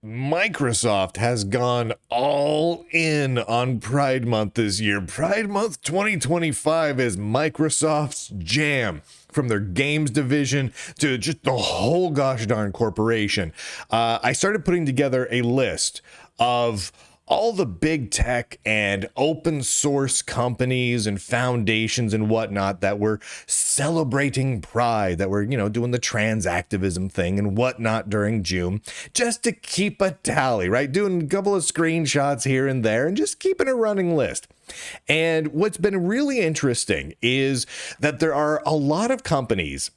Microsoft has gone all in on Pride Month this year. Pride Month 2025 is Microsoft's jam. From their games division to just the whole gosh darn corporation. I started putting together a list of all the big tech and open source companies and foundations and whatnot that were celebrating Pride, that were, doing the trans activism thing and whatnot during June, just to keep a tally, right? Doing a couple of screenshots here and there and just keeping a running list. And what's been really interesting is that there are a lot of companies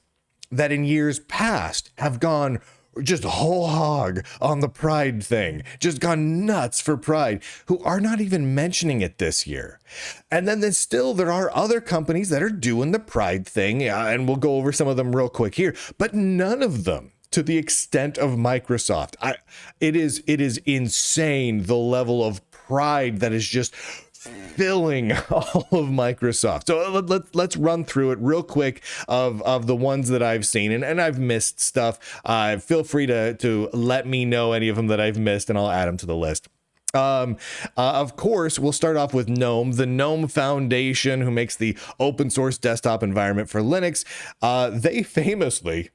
that in years past have gone just whole hog on the Pride thing, just gone nuts for Pride, who are not even mentioning it this year. And then there are other companies that are doing the Pride thing, and we'll go over some of them real quick here, but none of them to the extent of Microsoft. It is insane the level of pride that is just filling all of Microsoft. So let's run through it real quick of the ones that I've seen, and I've missed stuff. Feel free to let me know any of them that I've missed, and I'll add them to the list. Of course, we'll start off with Gnome, the Gnome Foundation, who makes the open source desktop environment for Linux. They famously,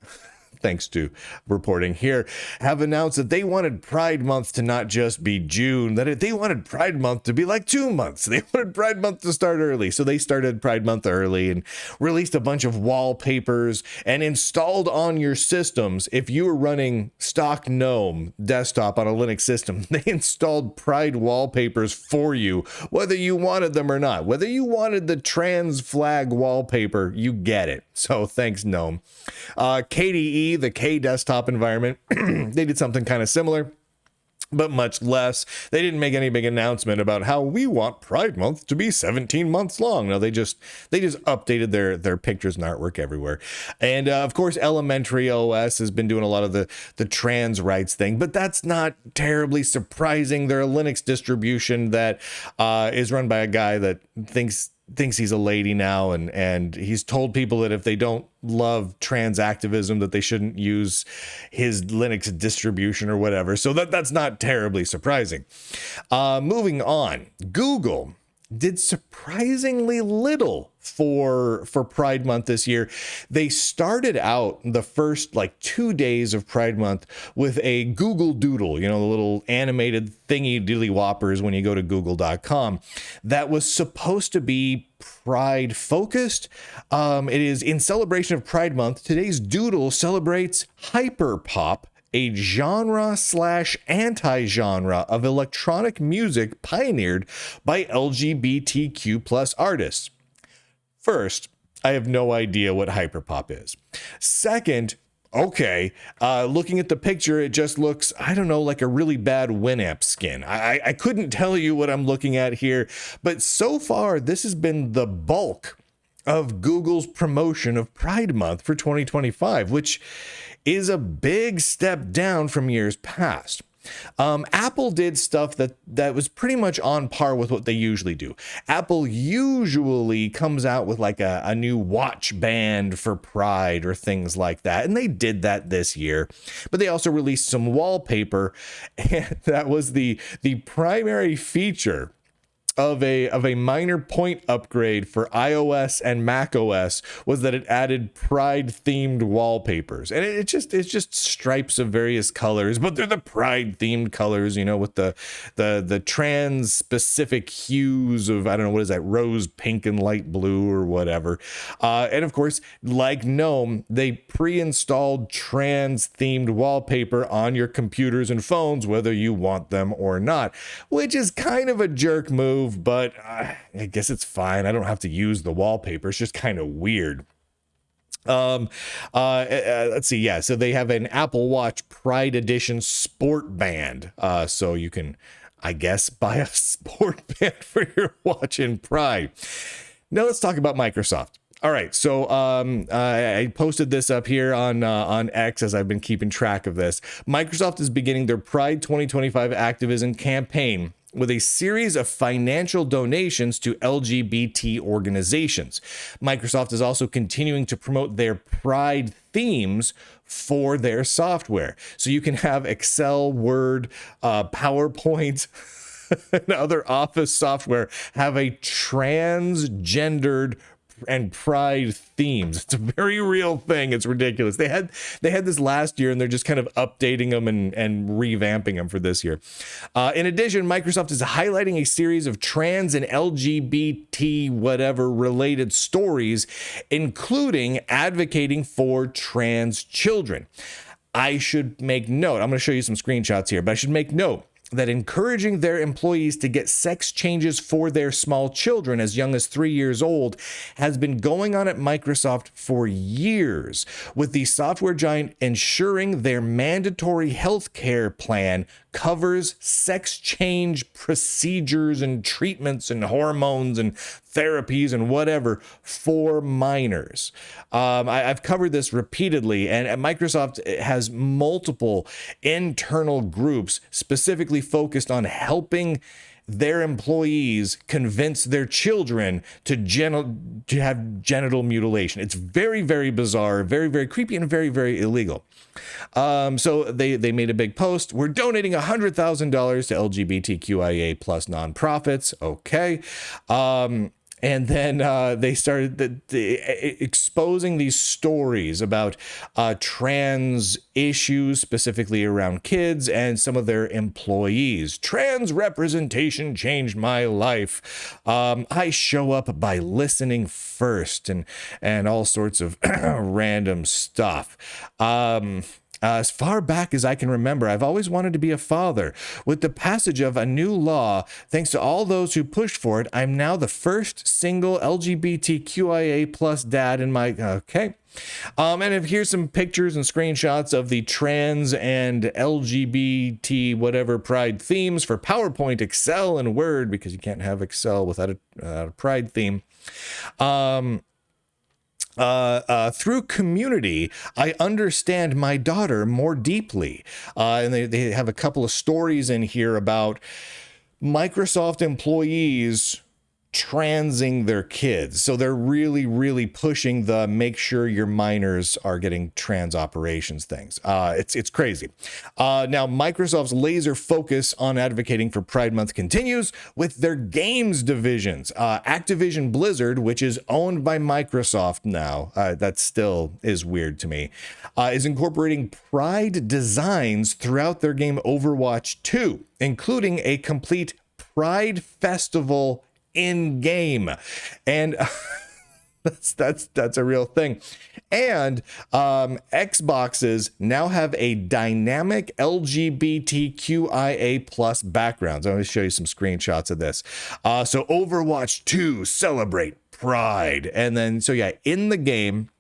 thanks to reporting here, have announced that they wanted Pride Month to not just be June, that they wanted Pride Month to be like 2 months. They wanted Pride Month to start early. So they started Pride Month early and released a bunch of wallpapers and installed on your systems. If you were running stock Gnome desktop on a Linux system, they installed Pride wallpapers for you, whether you wanted them or not. Whether you wanted the trans flag wallpaper, you get it. So thanks, Gnome. KDE, the K desktop environment, they did something kind of similar, but much less. They didn't make any big announcement about how we want Pride Month to be 17 months long. No, they just updated their pictures and artwork everywhere. And of course, Elementary OS has been doing a lot of the trans rights thing, but that's not terribly surprising. They're a Linux distribution that is run by a guy that thinks he's a lady now, and he's told people that if they don't love trans activism that they shouldn't use his Linux distribution or whatever. So that's not terribly surprising. Moving on, Google did surprisingly little for Pride Month this year. They started out the first 2 days of Pride Month with a Google Doodle, the little animated thingy dilly whoppers when you go to google.com, that was supposed to be Pride focused. It is in celebration of Pride Month. Today's Doodle celebrates hyperpop, a genre/anti-genre of electronic music pioneered by LGBTQ plus artists. First, I have no idea what hyperpop is. Second, okay, looking at the picture, it just looks, I don't know, like a really bad Winamp skin. I couldn't tell you what I'm looking at here, but so far, this has been the bulk of Google's promotion of Pride Month for 2025, which is a big step down from years past. Apple did stuff that was pretty much on par with what they usually do. Apple usually comes out with a new watch band for Pride or things like that, and they did that this year. But they also released some wallpaper, and that was the primary feature of a minor point upgrade for iOS and macOS, was that it added Pride themed wallpapers, and it's just stripes of various colors, but they're the Pride themed colors, with the trans specific hues of, I don't know, what is that, rose pink and light blue or whatever. And of course, like Gnome, they pre-installed trans themed wallpaper on your computers and phones, whether you want them or not, which is kind of a jerk move. But I guess it's fine. I don't have to use the wallpaper. It's just kind of weird. Let's see. Yeah. So they have an Apple Watch Pride Edition sport band. So you can, I guess, buy a sport band for your watch in Pride. Now let's talk about Microsoft. All right, so I posted this up here on X, as I've been keeping track of this. Microsoft is beginning their Pride 2025 activism campaign with a series of financial donations to LGBT organizations. Microsoft is also continuing to promote their Pride themes for their software. So you can have Excel, Word, PowerPoint, and other Office software have a transgendered and pride themes. It's a very real thing. It's ridiculous. They had this last year, and they're just kind of updating them and revamping them for this year. In addition, Microsoft is highlighting a series of trans and LGBT whatever related stories, including advocating for trans children. I should make note. I'm going to show you some screenshots here, but I should make note that encouraging their employees to get sex changes for their small children as young as 3 years old has been going on at Microsoft for years, with the software giant ensuring their mandatory health care plan covers sex change procedures and treatments and hormones and therapies and whatever for minors. I've covered this repeatedly, and Microsoft has multiple internal groups specifically focused on helping their employees convince their children to have genital mutilation. It's very, very bizarre, very, very creepy, and very, very illegal. So they made a big post. We're donating $100,000 to LGBTQIA plus nonprofits. Okay. And then they started exposing these stories about trans issues, specifically around kids and some of their employees. Trans representation changed my life. I show up by listening first, and all sorts of random stuff. As far back as I can remember, I've always wanted to be a father. With the passage of a new law, thanks to all those who pushed for it, I'm now the first single LGBTQIA plus dad in my... Okay. And here's some pictures and screenshots of the trans and LGBT whatever pride themes for PowerPoint, Excel, and Word, because you can't have Excel without a pride theme. Through community, I understand my daughter more deeply. And they have a couple of stories in here about Microsoft employees transing their kids. So they're really, really pushing the make sure your minors are getting trans operations things. It's crazy. Now, Microsoft's laser focus on advocating for Pride Month continues with their games divisions. Activision Blizzard, which is owned by Microsoft now, that still is weird to me, is incorporating Pride designs throughout their game Overwatch 2, including a complete Pride festival in game. And that's a real thing. And Xboxes now have a dynamic LGBTQIA plus backgrounds. I'm going to show you some screenshots of this. So Overwatch 2, celebrate Pride. And then, so yeah, in the game,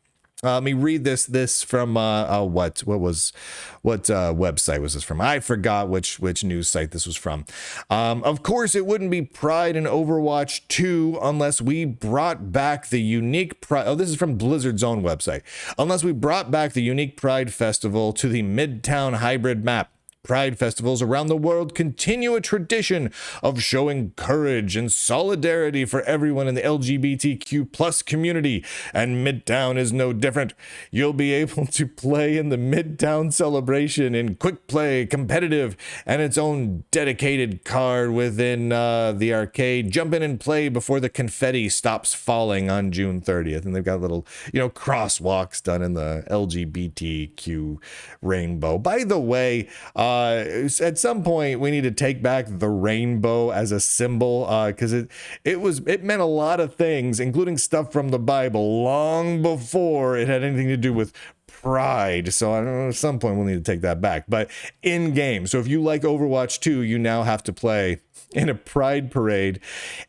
let me read this from what website was this from? I forgot which news site this was from. Of course, it wouldn't be Pride in Overwatch 2 unless we brought back the unique Pride. Oh, this is from Blizzard's own website. Unless we brought back the unique Pride Festival to the Midtown hybrid map. Pride festivals around the world continue a tradition of showing courage and solidarity for everyone in the LGBTQ plus community, and Midtown is no different. You'll be able to play in the Midtown celebration in quick play, competitive, and its own dedicated card within the arcade. Jump in and play before the confetti stops falling on June 30th. And they've got little, crosswalks done in the LGBTQ rainbow. By the way, at some point we need to take back the rainbow as a symbol, because it meant a lot of things, including stuff from the Bible, long before it had anything to do with pride. So I don't know, at some point we'll need to take that back. But in game, so if you like Overwatch 2, you now have to play in a Pride parade.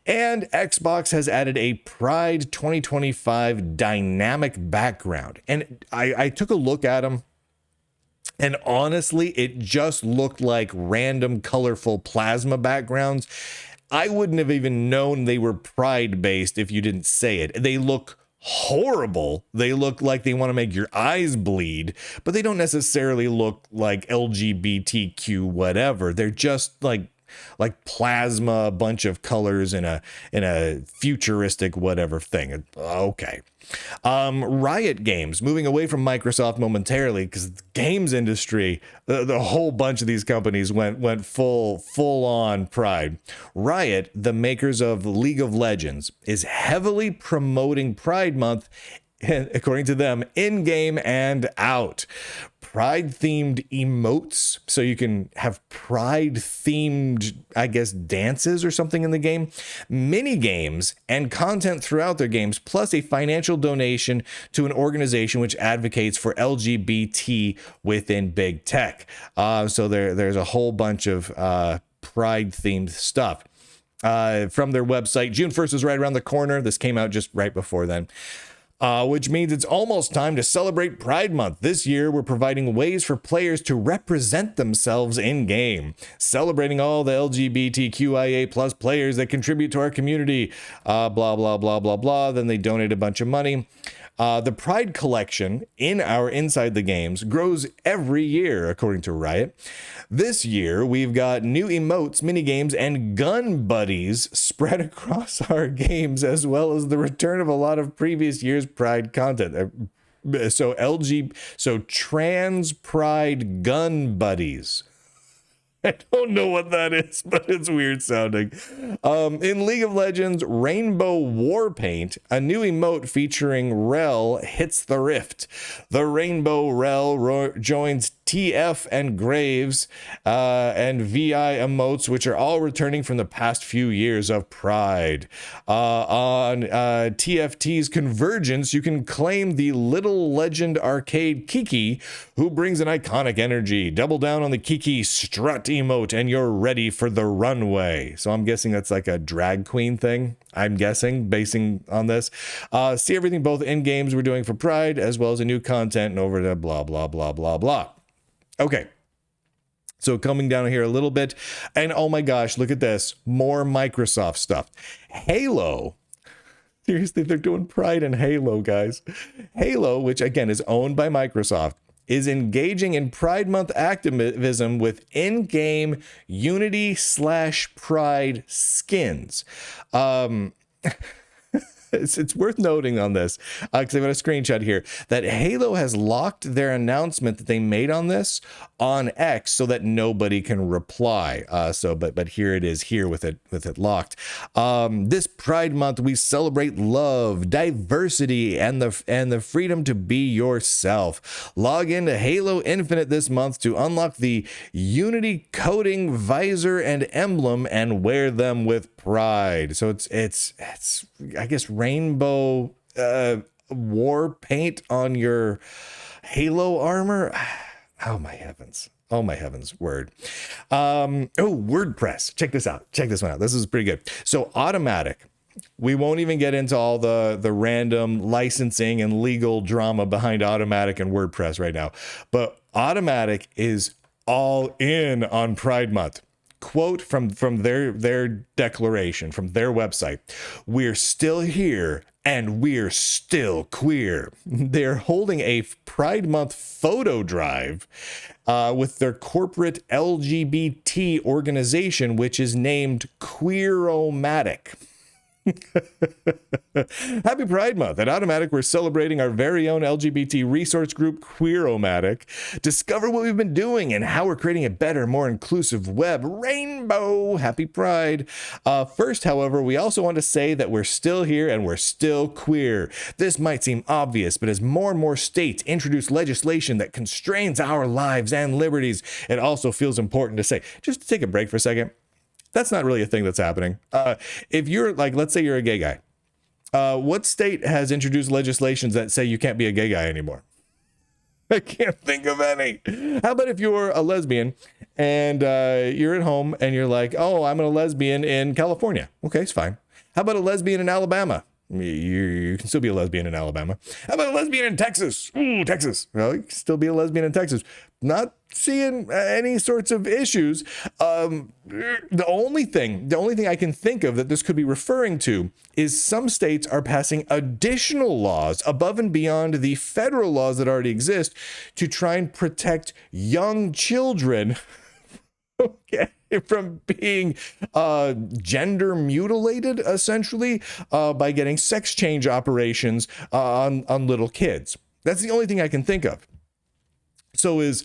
And Xbox has added a Pride 2025 dynamic background, and I took a look at them. And honestly, it just looked like random colorful plasma backgrounds. I wouldn't have even known they were Pride based if you didn't say it. They look horrible. They look like they want to make your eyes bleed, but they don't necessarily look like LGBTQ whatever. They're just like like plasma, a bunch of colors in a futuristic whatever thing. Okay. Riot Games, moving away from Microsoft momentarily, because the games industry, the whole bunch of these companies went full on Pride. Riot, the makers of League of Legends, is heavily promoting Pride Month, according to them, in-game and out. Pride-themed emotes, so you can have Pride-themed, I guess, dances or something in the game, mini games, and content throughout their games, plus a financial donation to an organization which advocates for LGBT within big tech. So there's a whole bunch of Pride-themed stuff. From their website, June 1st is right around the corner. This came out just right before then. Which means it's almost time to celebrate Pride Month. This year, we're providing ways for players to represent themselves in-game, celebrating all the LGBTQIA plus players that contribute to our community, blah, blah, blah, blah, blah. Then they donate a bunch of money. The Pride collection in our Inside the Games grows every year, according to Riot. This year, we've got new emotes, minigames, and gun buddies spread across our games, as well as the return of a lot of previous year's Pride content. So Trans Pride gun buddies. I don't know what that is, but it's weird sounding. In League of Legends, Rainbow Warpaint, a new emote featuring Rel hits the rift. The Rainbow Rel joins TF and Graves and VI emotes, which are all returning from the past few years of Pride. On TFT's Convergence, you can claim the Little Legend Arcade Kiki, who brings an iconic energy. Double down on the Kiki strut emote and you're ready for the runway. So I'm guessing that's like a drag queen thing. I'm guessing, basing on this. See everything both in games we're doing for Pride, as well as a new content, and over to blah, blah, blah, blah, blah. Okay, so coming down here a little bit, and oh my gosh, look at this, more Microsoft stuff. Halo, seriously, they're doing Pride and Halo, guys. Halo, which again is owned by Microsoft, is engaging in Pride Month activism with in-game Unity/Pride skins. It's worth noting on this, because I've got a screenshot here, that Halo has locked their announcement that they made on this on X so that nobody can reply. But here it is here with it locked. This Pride Month, we celebrate love, diversity, and the freedom to be yourself. Log into Halo Infinite this month to unlock the Unity coding visor and emblem and wear them with pride. So it's I guess rainbow war paint on your Halo armor. Oh my heavens word. WordPress, check this one out. This is pretty good. So Automatic, we won't even get into all the random licensing and legal drama behind Automatic and WordPress right now, but Automatic is all in on Pride Month. Quote from their declaration, from their website: "We're still here and we're still queer." They're holding a Pride Month photo drive with their corporate LGBT organization, which is named Queeromatic. Happy Pride Month. At Automatic, we're celebrating our very own LGBT resource group, Queeromatic. Discover what we've been doing and how we're creating a better, more inclusive web. Rainbow. Happy Pride. First, however, we also want to say that we're still here and we're still queer. This might seem obvious, but as more and more states introduce legislation that constrains our lives and liberties, it also feels important to say, just to take a break for a second, that's not really a thing that's happening. If you're like, let's say you're a gay guy. What state has introduced legislations that say you can't be a gay guy anymore? I can't think of any. How about if you're a lesbian and you're at home and you're like, oh, I'm a lesbian in California. Okay, it's fine. How about a lesbian in Alabama? You can still be a lesbian in Alabama. How about a lesbian in Texas? Ooh, Texas. Well, you can still be a lesbian in Texas. Not seeing any sorts of issues. The only thing I can think of that this could be referring to is some states are passing additional laws above and beyond the federal laws that already exist to try and protect young children. Okay. from being gender mutilated, essentially, by getting sex change operations on little kids. That's the only thing I can think of. So is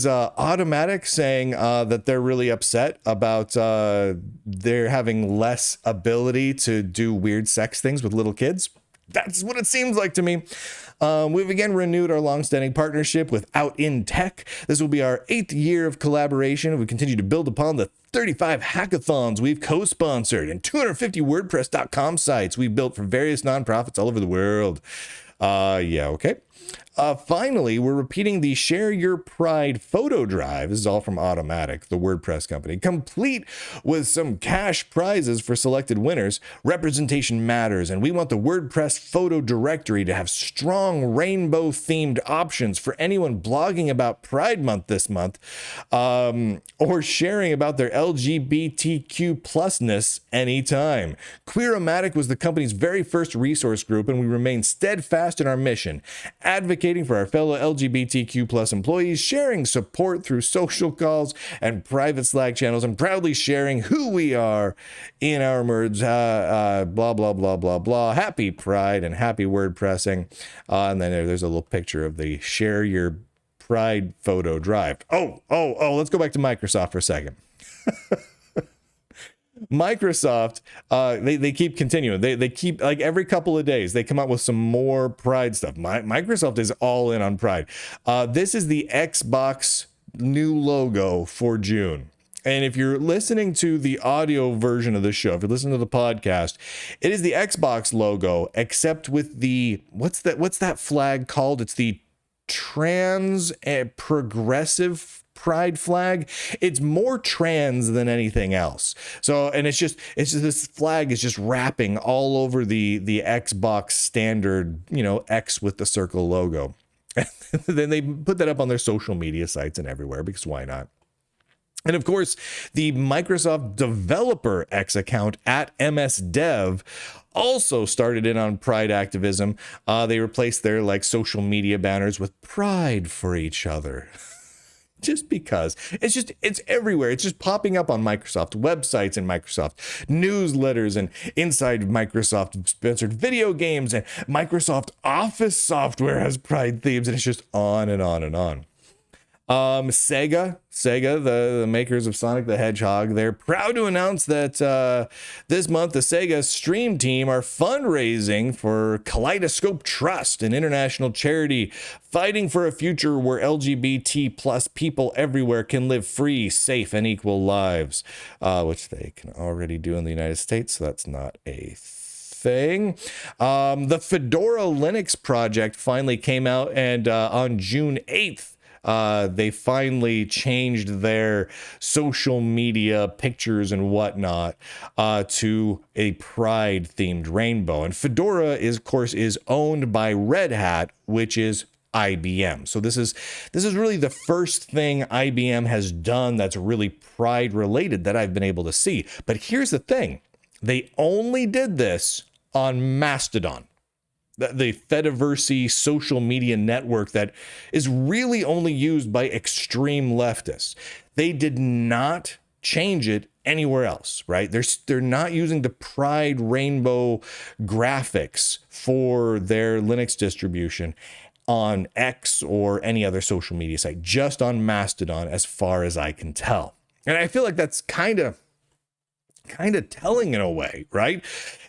Automatic saying that they're really upset about they're having less ability to do weird sex things with little kids? That's what it seems like to me. We've again renewed our longstanding partnership with Out in Tech. This will be our 8th year of collaboration. We continue to build upon the 35 hackathons we've co-sponsored and 250 WordPress.com sites we've built for various nonprofits all over the world. Yeah, okay. Finally, we're repeating the Share Your Pride photo drive. This is all from Automatic, the WordPress company, complete with some cash prizes for selected winners. Representation matters, and we want the WordPress photo directory to have strong rainbow-themed options for anyone blogging about Pride Month this month, or sharing about their LGBTQ plusness anytime. Queeromatic was the company's very first resource group, and we remain steadfast in our mission, advocating for our fellow LGBTQ plus employees, sharing support through social calls and private Slack channels, and proudly sharing who we are in our merge, blah, blah, blah, blah, blah. Happy Pride and happy WordPressing. And then there's a little picture of the Share Your Pride photo drive. Oh, let's go back to Microsoft for a second. Microsoft, they keep continuing. They keep, like, every couple of days, they come out with some more Pride stuff. Microsoft is all in on Pride. This is the Xbox new logo for June. And if you're listening to the audio version of the show, if you're listening to the podcast, it is the Xbox logo, except with the, what's that flag called? It's the Trans Progressive Pride flag. It's more trans than anything else. So, and it's just this flag is just wrapping all over the Xbox standard, X with the circle logo. And then they put that up on their social media sites and everywhere, because why not? And of course, the Microsoft Developer X account at MSDev also started in on Pride activism. They replaced their social media banners with Pride for each other. Just because it's everywhere. It's just popping up on Microsoft websites and Microsoft newsletters and inside Microsoft sponsored video games, and Microsoft Office software has Pride themes, and it's just on and on and on. Sega, the makers of Sonic the Hedgehog, they're proud to announce that this month the Sega Stream team are fundraising for Kaleidoscope Trust, an international charity fighting for a future where LGBT plus people everywhere can live free, safe, and equal lives, which they can already do in the United States, so that's not a thing. The Fedora Linux project finally came out, and on June 8th, they finally changed their social media pictures and whatnot to a Pride themed rainbow. And Fedora is, of course, is owned by Red Hat, which is IBM. So this is really the first thing IBM has done that's really Pride related that I've been able to see. But here's the thing. They only did this on Mastodon, the Fediverse social media network that is really only used by extreme leftists. They did not change it anywhere else, right? They're not using the Pride rainbow graphics for their Linux distribution on X or any other social media site, just on Mastodon, as far as I can tell. And I feel like that's kind of telling in a way, right?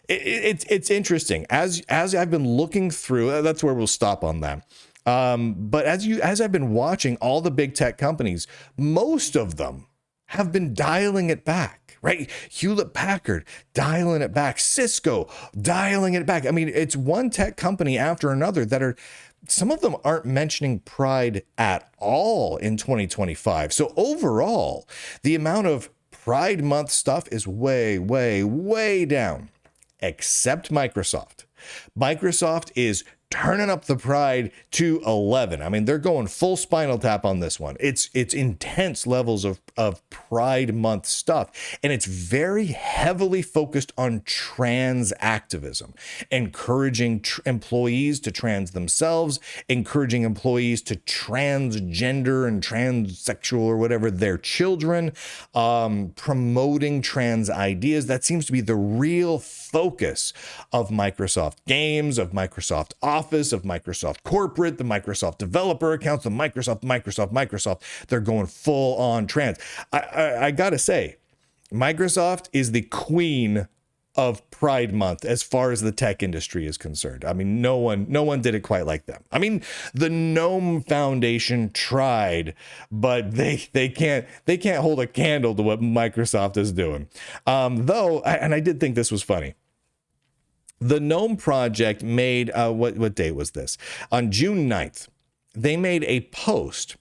It's interesting. As I've been looking through, that's where we'll stop on that. But as I've been watching all the big tech companies, most of them have been dialing it back, right? Hewlett Packard dialing it back, Cisco dialing it back. I mean, it's one tech company after another that are, some of them aren't mentioning Pride at all in 2025. So overall, the amount of Pride Month stuff is way, way, way down, except Microsoft. Microsoft is turning up the Pride to 11. I mean, they're going full Spinal Tap on this one. It's intense levels of Pride Month stuff, and it's very heavily focused on trans activism, encouraging employees to trans themselves, encouraging employees to transgender and transsexual or whatever their children, promoting trans ideas. That seems to be the real focus of Microsoft Games, of Microsoft Office, of Microsoft Corporate, the Microsoft developer accounts, the Microsoft. They're going full on trans. I gotta say, Microsoft is the queen of Pride Month as far as the tech industry is concerned. I mean, no one did it quite like them. I mean, the Gnome Foundation tried, but they can't hold a candle to what Microsoft is doing. Though, I did think this was funny. The Gnome Project made, what date was this? On June 9th, they made a post.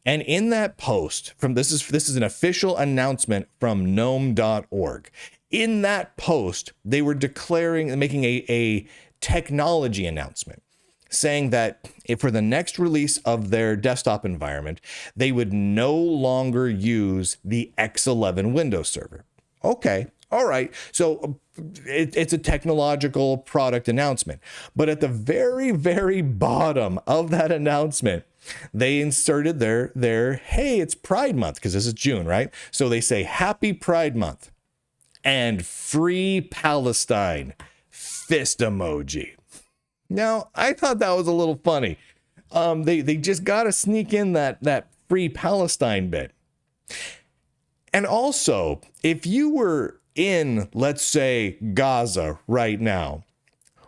And in that post, this is an official announcement from gnome.org. In that post, they were making a technology announcement, saying that for the next release of their desktop environment, they would no longer use the X11 Windows Server. Okay. All right, so it's a technological product announcement. But at the very, very bottom of that announcement, they inserted their hey, it's Pride Month, because this is June, right? So they say, Happy Pride Month and Free Palestine, fist emoji. Now, I thought that was a little funny. They just got to sneak in that Free Palestine bit. And also, if you were in, let's say, Gaza right now,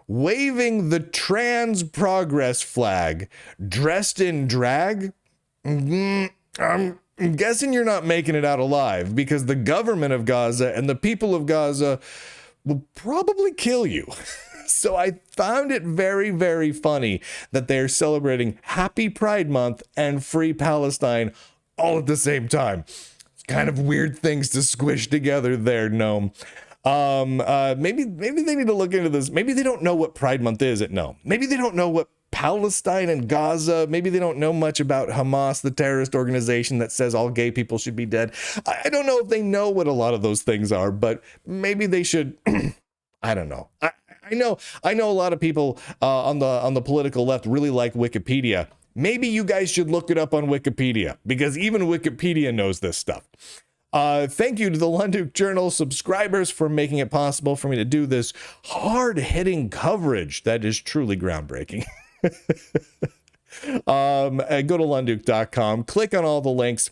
waving the trans progress flag dressed in drag, I'm guessing you're not making it out alive, because the government of Gaza and the people of Gaza will probably kill you. So I found it very, very funny that they're celebrating Happy Pride Month and Free Palestine all at the same time. Kind of weird things to squish together there, Gnome. Maybe they need to look into this. Maybe they don't know what Pride Month is at Gnome. Maybe they don't know what Palestine and Gaza. Maybe they don't know much about Hamas, the terrorist organization that says all gay people should be dead. I don't know if they know what a lot of those things are, but maybe they should. I don't know. I know a lot of people on the political left really like Wikipedia. Maybe you guys should look it up on Wikipedia, because even Wikipedia knows this stuff. Thank you to the Lunduke Journal subscribers for making it possible for me to do this hard-hitting coverage that is truly groundbreaking. Go to lunduke.com, click on all the links.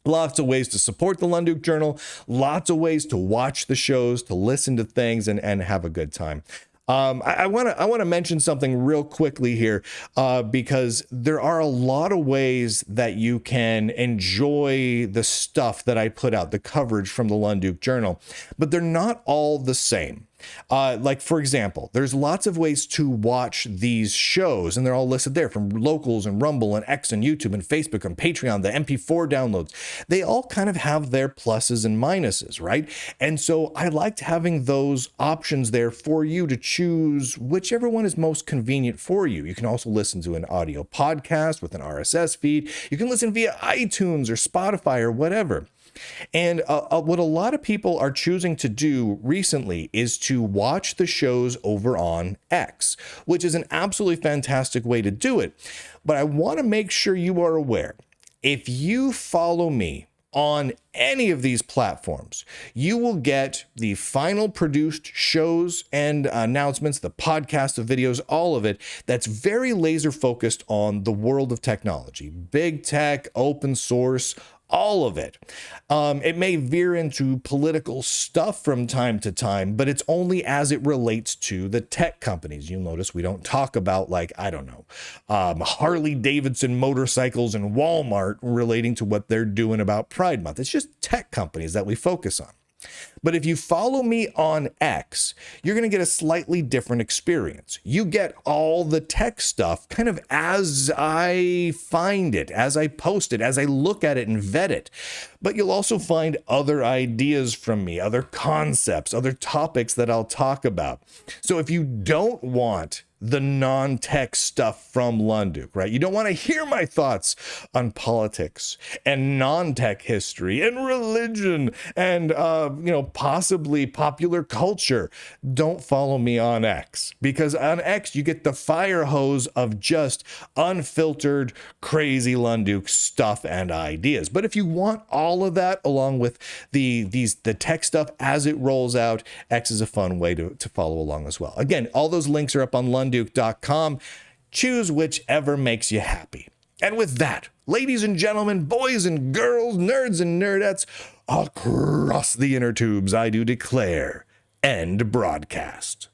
Lots of ways to support the Lunduke Journal, lots of ways to watch the shows, to listen to things, and have a good time. I want to mention something real quickly here, because there are a lot of ways that you can enjoy the stuff that I put out, the coverage from the Lunduke Journal, but they're not all the same. Like, for example, there's lots of ways to watch these shows, and they're all listed there, from Locals and Rumble and X and YouTube and Facebook and Patreon, the MP4 downloads. They all kind of have their pluses and minuses, right? And so I liked having those options there for you to choose whichever one is most convenient for you. You can also listen to an audio podcast with an RSS feed. You can listen via iTunes or Spotify or whatever. And what a lot of people are choosing to do recently is to watch the shows over on X, which is an absolutely fantastic way to do it. But I want to make sure you are aware, if you follow me on any of these platforms, you will get the final produced shows and announcements, the podcast, the videos, all of it, that's very laser focused on the world of technology, big tech, open source, all of it. It may veer into political stuff from time to time, but it's only as it relates to the tech companies. You'll notice we don't talk about, like, I don't know, Harley Davidson motorcycles and Walmart relating to what they're doing about Pride Month. It's just tech companies that we focus on. But if you follow me on X, you're going to get a slightly different experience. You get all the tech stuff kind of as I find it, as I post it, as I look at it and vet it. But you'll also find other ideas from me, other concepts, other topics that I'll talk about. So if you don't want the non-tech stuff from Lunduke, right? You don't want to hear my thoughts on politics and non-tech history and religion and, possibly popular culture. Don't follow me on X, because on X, you get the fire hose of just unfiltered, crazy Lunduke stuff and ideas. But if you want all of that along with the tech stuff as it rolls out, X is a fun way to follow along as well. Again, all those links are up on lunduke.com. Choose whichever makes you happy. And with that, ladies and gentlemen, boys and girls, nerds and nerdettes, across the inner tubes, I do declare, end broadcast.